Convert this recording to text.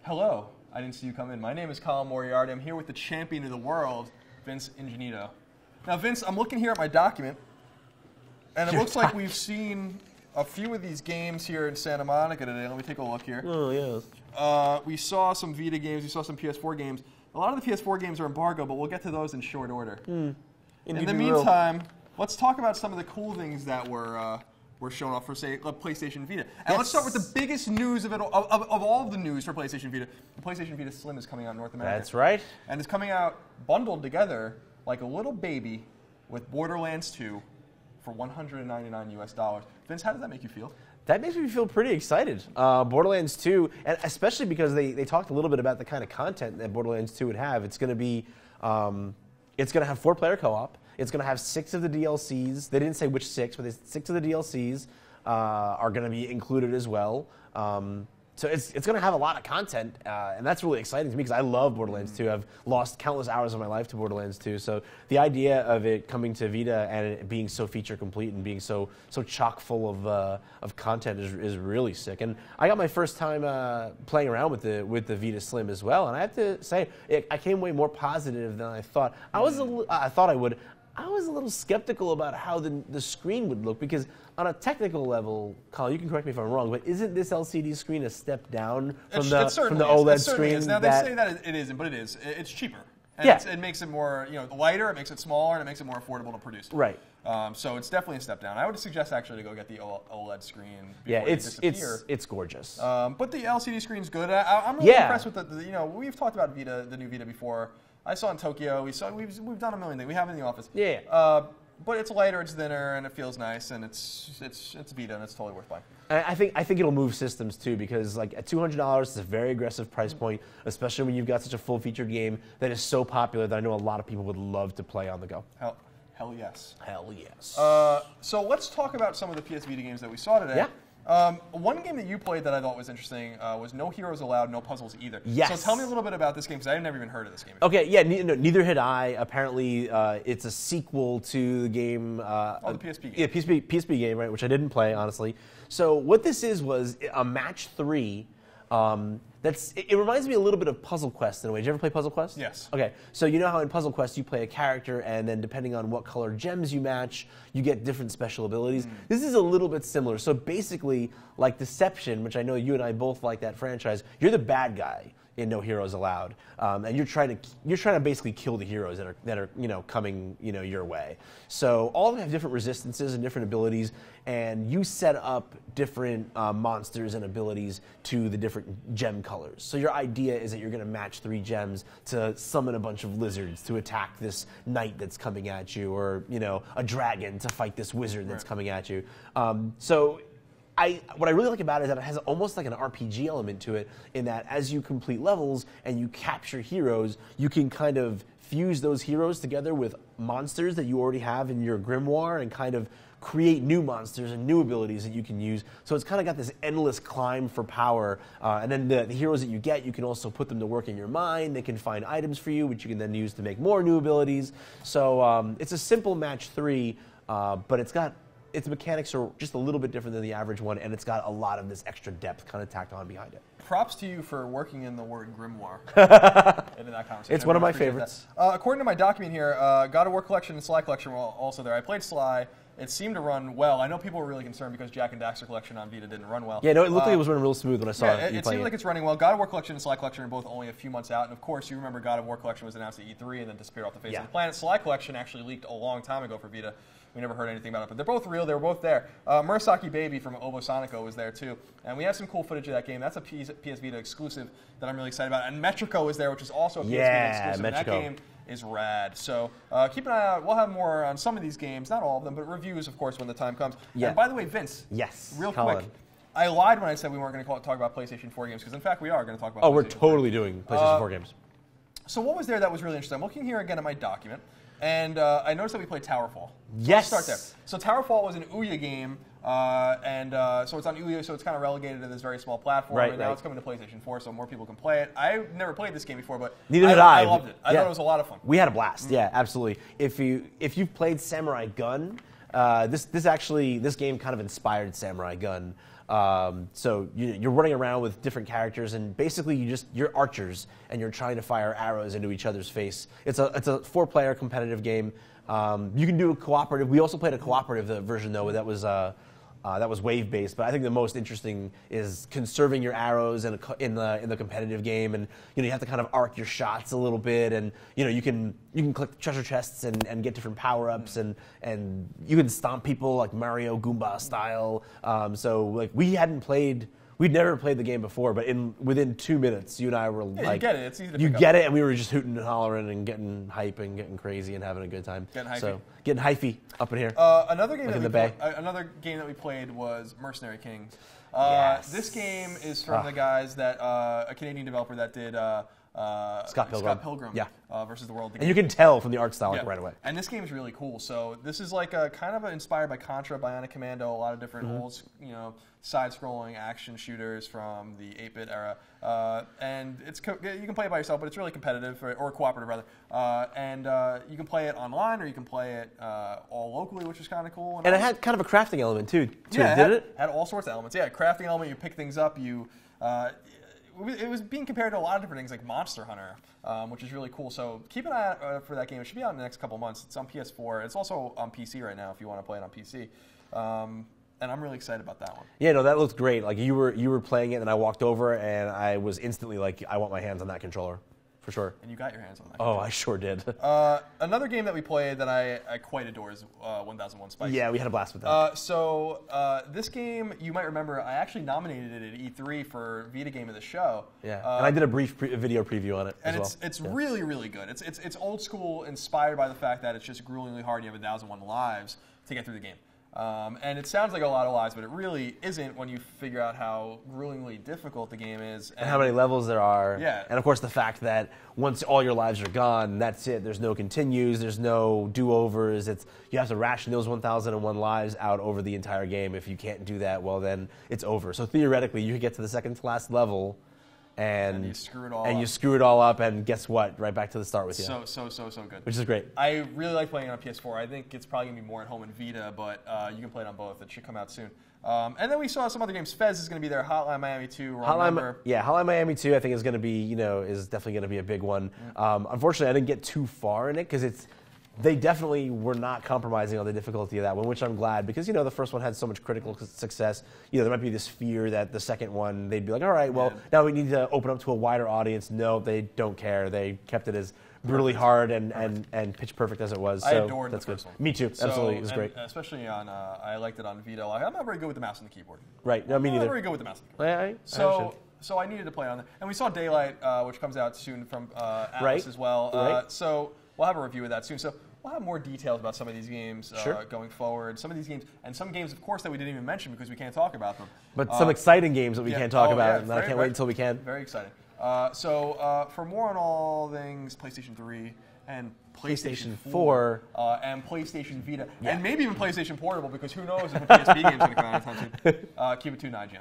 Hello. I didn't see you come in. My name is Colin Moriarty. I'm here with the champion of the world, Vince Ingenito. Now, Vince, I'm looking here at my document, and it looks like we've seen a few of these games here in Santa Monica today. Let me take a look here. Oh, yes. We saw some Vita games. We saw some PS4 games. A lot of the PS4 games are embargo, but we'll get to those in short order. In the meantime, let's talk about some of the cool things that were shown off for, say, PlayStation Vita. And let's start with the biggest news of all of the news for PlayStation Vita. The PlayStation Vita Slim is coming out in North America. That's right. And it's coming out bundled together like a little baby with Borderlands 2 for $199 US. Vince, how does that make you feel? That makes me feel pretty excited. Borderlands 2, and especially because they talked a little bit about the kind of content that Borderlands 2 would have. It's going to be, it's going to have 4-player co-op. It's going to have 6 of the DLCs. They didn't say which 6, but 6 of the DLCs are going to be included as well. So it's going to have a lot of content, and that's really exciting to me because I love Borderlands 2. I've lost countless hours of my life to Borderlands 2. So the idea of it coming to Vita and it being so feature complete and being so chock full of content is really sick. And I got my first time playing around with the Vita Slim as well, and I have to say I came way more positive than I thought. I thought I would. I was a little skeptical about how the screen would look because on a technical level, Colin, you can correct me if I'm wrong, but isn't this LCD screen a step down from the OLED screen? Now they say that it isn't, but it is. It's cheaper. And it makes it more lighter, it makes it smaller, and it makes it more affordable to produce. Right. So it's definitely a step down. I would suggest actually to go get the OLED screen before you disappear. It's gorgeous. But the LCD scr's good. I'm really impressed with we've talked about Vita, the new Vita before. I saw in Tokyo. We've done a million things. We have it in the office. Yeah. But it's lighter, it's thinner, and it feels nice, and it's Vita, and it's totally worth buying. I think it'll move systems too because like at $200, it's a very aggressive price point, especially when you've got such a full-featured game that is so popular that I know a lot of people would love to play on the go. Hell yes. Hell yes. So let's talk about some of the PS Vita games that we saw today. Yeah. One game that you played that I thought was interesting was No Heroes Allowed, No Puzzles Either. Yes. So tell me a little bit about this game because I've never even heard of this game. Okay, yeah, neither had I. Apparently, it's a sequel to the game. The PSP game. Yeah, PSP game, right, which I didn't play, honestly. So what this was a match 3. It reminds me a little bit of Puzzle Quest in a way. Did you ever play Puzzle Quest? Yes. Okay, so you know how in Puzzle Quest you play a character, and then depending on what color gems you match, you get different special abilities. This is a little bit similar. So basically, like Deception, which I know you and I both like that franchise, you're the bad guy in No Heroes Allowed, and you're trying to basically kill the heroes that are coming your way. So all of them have different resistances and different abilities, and you set up different monsters and abilities to the different gem colors. So your idea is that you're going to match 3 gems to summon a bunch of lizards to attack this knight that's coming at you, or a dragon to fight this wizard that's coming at you. What I really like about it is that it has almost like an RPG element to it in that as you complete levels and you capture heroes, you can kind of fuse those heroes together with monsters that you already have in your grimoire and kind of create new monsters and new abilities that you can use. So it's kind of got this endless climb for power. And then the heroes that you get, you can also put them to work in your mind. They can find items for you, which you can then use to make more new abilities. So it's a simple match 3, but its mechanics are just a little bit different than the average one, and it's got a lot of this extra depth kind of tacked on behind it. Props to you for working in the word grimoire into that conversation. It's one of my favorites. According to my document here, God of War Collection and Sly Collection were also there. I played Sly. It seemed to run well. I know people were really concerned because Jack and Daxter Collection on Vita didn't run well. Yeah, no, it looked like it was running real smooth when I saw it. It seemed like it's running well. God of War Collection and Sly Collection are both only a few months out. And of course, you remember God of War Collection was announced at E3 and then disappeared off the face of the planet. Sly Collection actually leaked a long time ago for Vita. We never heard anything about it, but they're both real. They were both there. Murasaki Baby from Ovo Sonico was there too, and we have some cool footage of that game. That's a PS Vita exclusive that I'm really excited about. And Metrico was there, which is also a PS Vita exclusive. Metrico. That game is rad. So keep an eye out. We'll have more on some of these games, not all of them, but reviews, of course, when the time comes. Yeah. And by the way, Vince. Yes. Real Colin. quick. I lied when I said we weren't going to talk about PlayStation 4 games, because in fact we are going to talk about. Oh, we're totally doing PlayStation 4 games. So what was there that was really interesting? I'm looking here again at my document. And I noticed that we played Towerfall. Yes. Let's start there. So Towerfall was an Ouya game, so it's on Ouya, so it's kind of relegated to this very small platform. And now it's coming to PlayStation 4, so more people can play it. I've never played this game before, but neither did I. I loved it. I thought it was a lot of fun. We had a blast. Yeah, absolutely. If you've played Samurai Gun, this game kind of inspired Samurai Gun. So you're running around with different characters, and basically you're archers, and you're trying to fire arrows into each other's face. It's a 4-player competitive game. You can do a cooperative. We also played a cooperative version though that was wave-based, but I think the most interesting is conserving your arrows in the competitive game, and you have to kind of arc your shots a little bit, and you can collect treasure chests and get different power-ups, and you can stomp people like Mario Goomba style. So like we'd never played the game before, but within 2 minutes, you and I were like, you get it. It's easy to you pick up. get it, and we were just hooting and hollering and getting hype and getting crazy and having a good time. Getting hypey. So getting hyphy up in here. Another game that we played was Mercenary Kings. Yes. This game is from the guys that a Canadian developer that did Scott Pilgrim. Yeah. Versus the World. And you can tell from the art style right away. And this game is really cool. So this is like kind of inspired by Contra, Bionic Commando, a lot of different old, side-scrolling action shooters from the 8-bit era. And you can play it by yourself, but it's really competitive, or cooperative rather. And you can play it online, or you can play it all locally, which is kind of cool. And it had kind of a crafting element too. Yeah, it had all sorts of elements. Yeah, crafting element. You pick things up. It was being compared to a lot of different things like Monster Hunter, which is really cool. So keep an eye out for that game. It should be out in the next couple months. It's on PS4. It's also on PC right now if you want to play it on PC. And I'm really excited about that one. Yeah, no, that looked great. Like you were playing it, and I walked over, and I was instantly like, I want my hands on that controller. For sure. And you got your hands on that. Oh, I sure did. Another game that we played that I quite adore is 1001 Spikes. Yeah, we had a blast with that. This game, you might remember, I actually nominated it at E3 for Vita Game of the Show. Yeah, and I did a brief video preview on it and as well. It's really, really good. It's old school, inspired by the fact that it's just gruelingly hard. You have 1001 lives to get through the game. And it sounds like a lot of lives, but it really isn't when you figure out how gruelingly difficult the game is. And how many levels there are. Yeah. And, of course, the fact that once all your lives are gone, that's it. There's no continues. There's no do-overs. You have to ration those 1001 lives out over the entire game. If you can't do that, well, then it's over. So, theoretically, you could get to the second-to-last level, and you screw it all up, and guess what? Right back to the start with you. So good. Which is great. I really like playing it on PS4. I think it's probably going to be more at home in Vita, but you can play it on both. It should come out soon. And then we saw some other games. Fez is going to be there. Hotline Miami 2. Hotline Miami 2 I think is going to be, is definitely going to be a big one. Unfortunately, I didn't get too far in it because they definitely were not compromising on the difficulty of that one, which I'm glad because, the first one had so much critical success. There might be this fear that the second one, they'd be like, all right, well, now we need to open up to a wider audience. No, they don't care. They kept it as brutally hard and pitch perfect as it was. I adored the first one. Me too. Absolutely. It was great. Especially on, I liked it on Vita. I'm not very good with the mouse and the keyboard. Right. No, me neither. I'm not very good with the mouse and the keyboard. So I needed to play it on there. And we saw Daylight, which comes out soon from Atlas as well. Right. So we'll have a review of that soon. So we'll have more details about some of these games going forward. Some of these games, and some games, of course, that we didn't even mention because we can't talk about them. But some exciting games that we can't talk about, and I can't wait until we can. Very exciting. So for more on all things PlayStation 3 and PlayStation 4 and PlayStation Vita, and maybe even PlayStation Portable, because who knows if a PSP game is going to come out anytime soon. Keep it tuned, IGN.